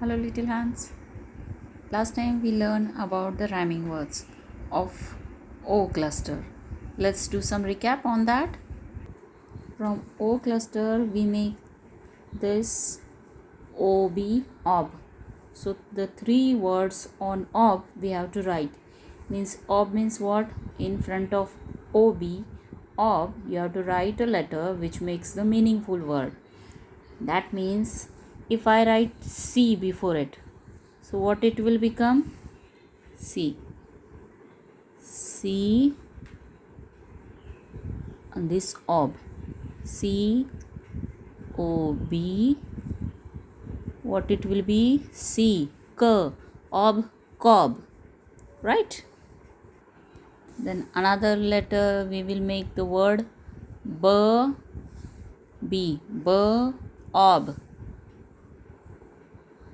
Hello, little hands. Last time we learned about the rhyming words of O cluster. Let's do some recap on that. From O cluster, we make this OB, ob. So the three words on ob we have to write. Means ob means what? In front of OB, ob, you have to write a letter which makes the meaningful word. That means if I write C before it, so what it will become? C. C and this ob. C O B. What it will be? C. K. Ob. Cob. Right? Then another letter we will make the word B. B. B. Ob.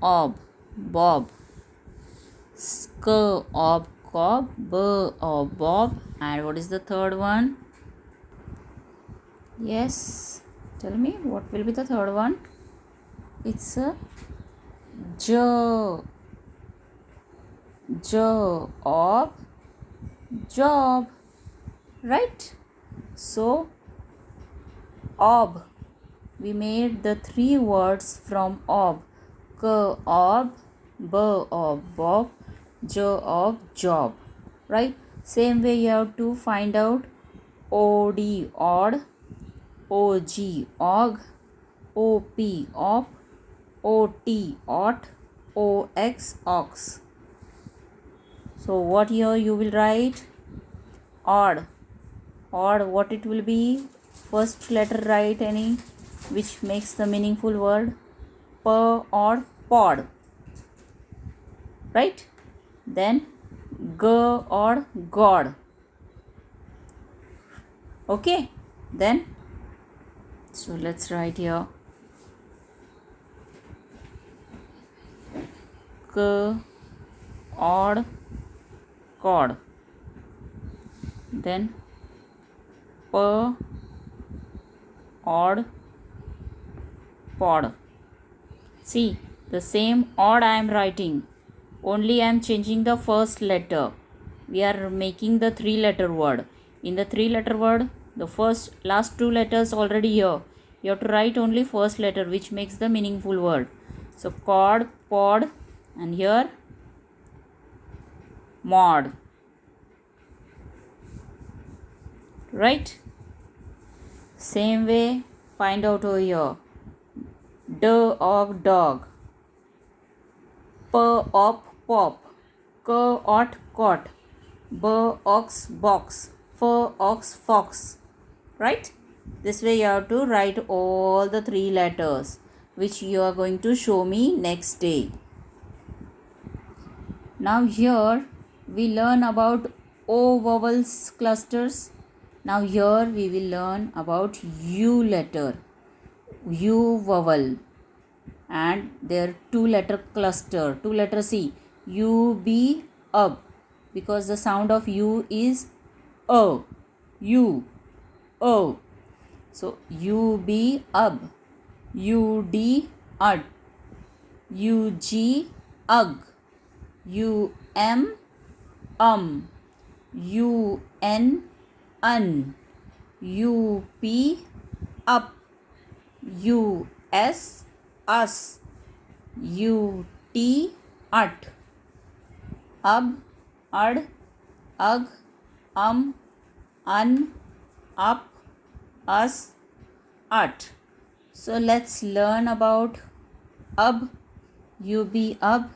Ob. Bob. Sk. Ob. Cob. B. Ob. Bob. And what is the third one? Yes, tell me what will be the third one? It's a J. J of job, right? So ob, we made the three words from ob. K ob, B of bob, J of job, right? Same way you have to find out OD odd, OG og, OP op, OT ot, OX ox. So what here you will write? Odd. Odd, what it will be? First letter write any which makes the meaningful word. P or pod. Right? Then G or God. Okay? Then so let's write here K odd cord. Then P odd pod. See, the same odd I am writing, only I am changing the first letter. We are making the three letter word. In the three letter word, the last two letters already here. You have to write only first letter which makes the meaningful word. So cord, pod, and here mod. Right? Same way, find out over here. D of dog, P of pop, K ot cot, B ox box, F ox fox. Right? This way you have to write all the three letters which you are going to show me next day. Now here we learn about O vowels clusters. Now here we will learn about U letter, U vowel, and their two letter cluster, two letter C, U B UB, because the sound of U is O, U, O. So U B UB, U D UD, U G UG, U M U N un, U P up, U S us, U T ut, ud, ug, un, up, us, ut. So let's learn about ub, ub.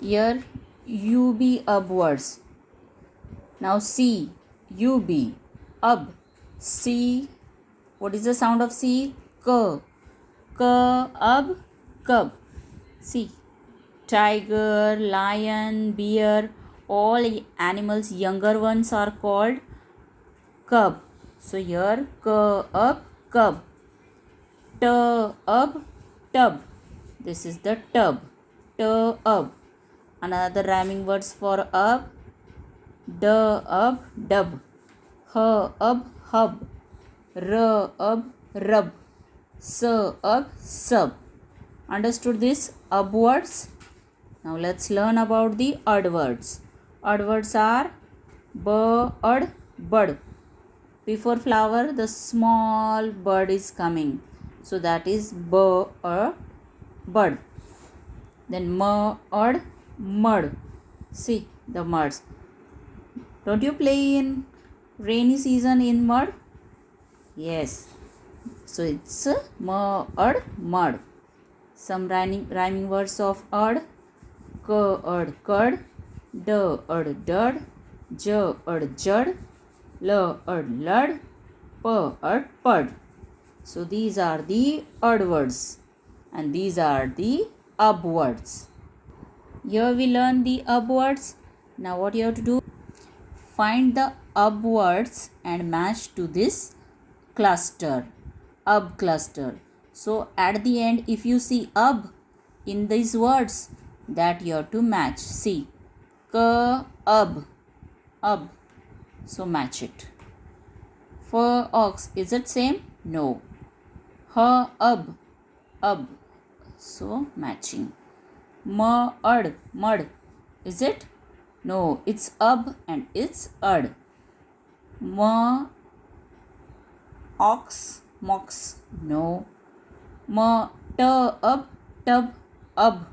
Here ub words. Now C, ub, C. What is the sound of C? K, ub, cub. See, tiger, lion, bear, all animals, younger ones are called cub. So here K up, cub. T up, tub. This is the tub. T up. Another rhyming words for up. D up, dub. H up, hub. R up, rub. S up, sub. Understood this up words? Now let's learn about the odd words. Odd words are bird, bud. Before flower, the small bird is coming. So that is bird. Then mud, mud. See the muds. Don't you play in rainy season in mud? Yes. So it's mud, mud. Some rhyming words of odd. Curd, curd. Dud, dud. Jud, jud. Lud, lud. Pud. So these are the odd words and these are the up words. Here we learn the up words. Now what you have to do? Find the up words and match to this cluster. Up cluster. So at the end, if you see up in these words, that you have to match. See, up. So match it. For ox, is it same? No. Up. So matching. Mud. Is it? No, it's up and it's ud. Ox, mox. No. Tub. Ub.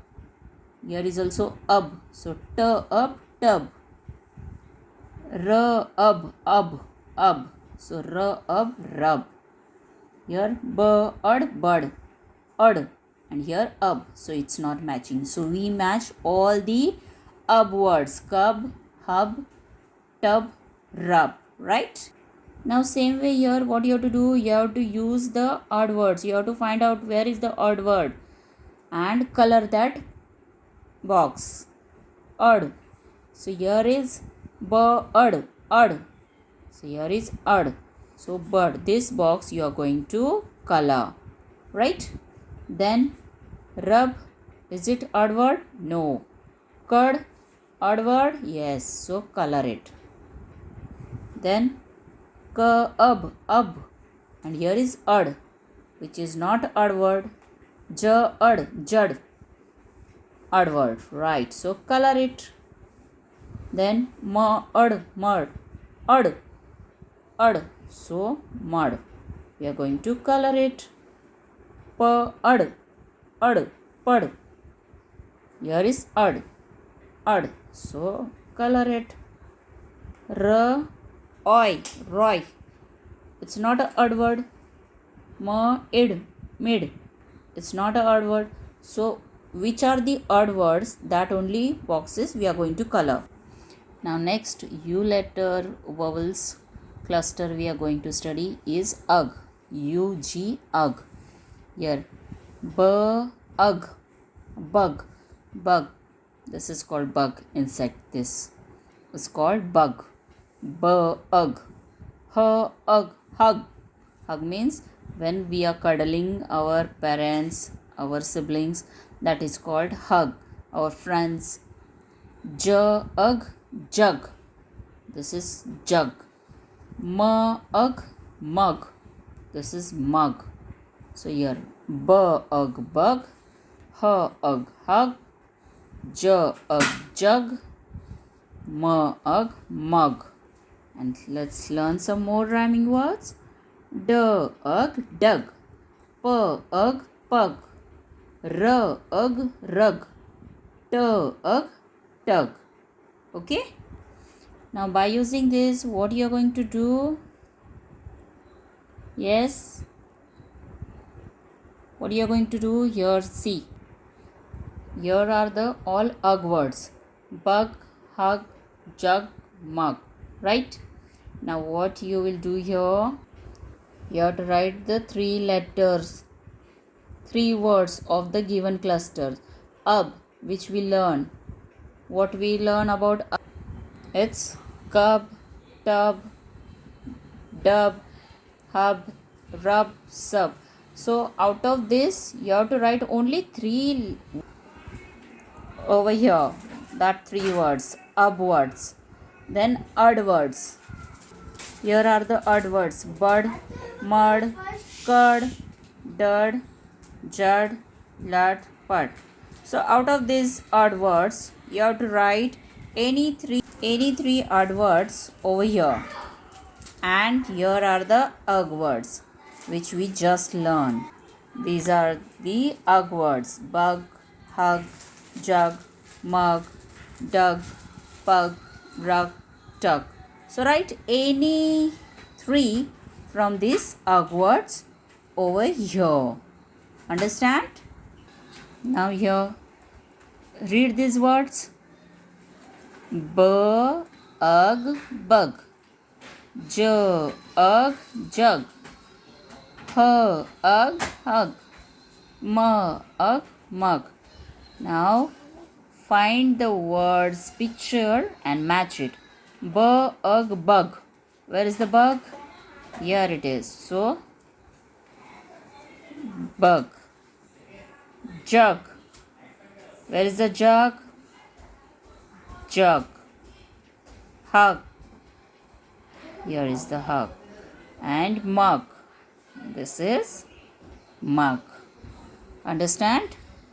Here is also ub. So tub. Ub. So rub. Here bud. Ud. And here up. So it's not matching. So we match all the up words. Cub, hub, tub, rub. Right? Now same way here what you have to do, you have to use the odd words. You have to find out where is the odd word and color that box. Odd. So here is bird. So here is odd. So bird. This box you are going to color. Right? Then rub. Is it odd word? No. Curd. Odd word? Yes. So color it. Then ub. And here is odd, which is not odd word. Jud. Odd word. Right. So color it. Then mud. Odd. So mud. We are going to color it. Pud. Here is odd. So color it. Roy. It's not a odd word. Mid. It's not a odd word. So which are the odd words? That only boxes we are going to color. Now next U letter vowels cluster we are going to study is ug. UG ug. Here bug. This is called bug insect. This is called bug. Hug. Hug means when we are cuddling our parents, our siblings, that is called hug. Our friends. Jug. This is jug. Mug. This is mug. So here bug. Hug. Jug. Mug. And let's learn some more rhyming words. Dug. Pug. Rug. Tug. Okay? Now by using this, what you are going to do? Yes. What you are going to do? Here, see. Here are the all ug words. Bug, hug, jug, mug. Right? Now what you will do here? You have to write the 3 letters, 3 words of the given cluster. Ug, which we learn. What we learn about ug? It's cub, tub, dub, hub, rub, sub. So out of this, you have to write only 3 over here. That 3 words, ub words. Then odd words. Here are the odd words. Bud, mud, curd, dud, jud, lat, pat. So out of these odd words, you have to write any three odd words over here. And here are the ugh words which we just learned. These are the ugh words: bug, hug, jug, mug, dug, pug, rug, tug. So write any three from these ugh words over here. Understand? Now here, read these words: bug, bug, jug, jug, hug, hug, mug, mug. Now find the words picture and match it. Bug, bug. Where is the bug? Here it is. So bug. Jug. Where is the jug? Jug. Hug. Here is the hug. And mug. This is mug. Understand?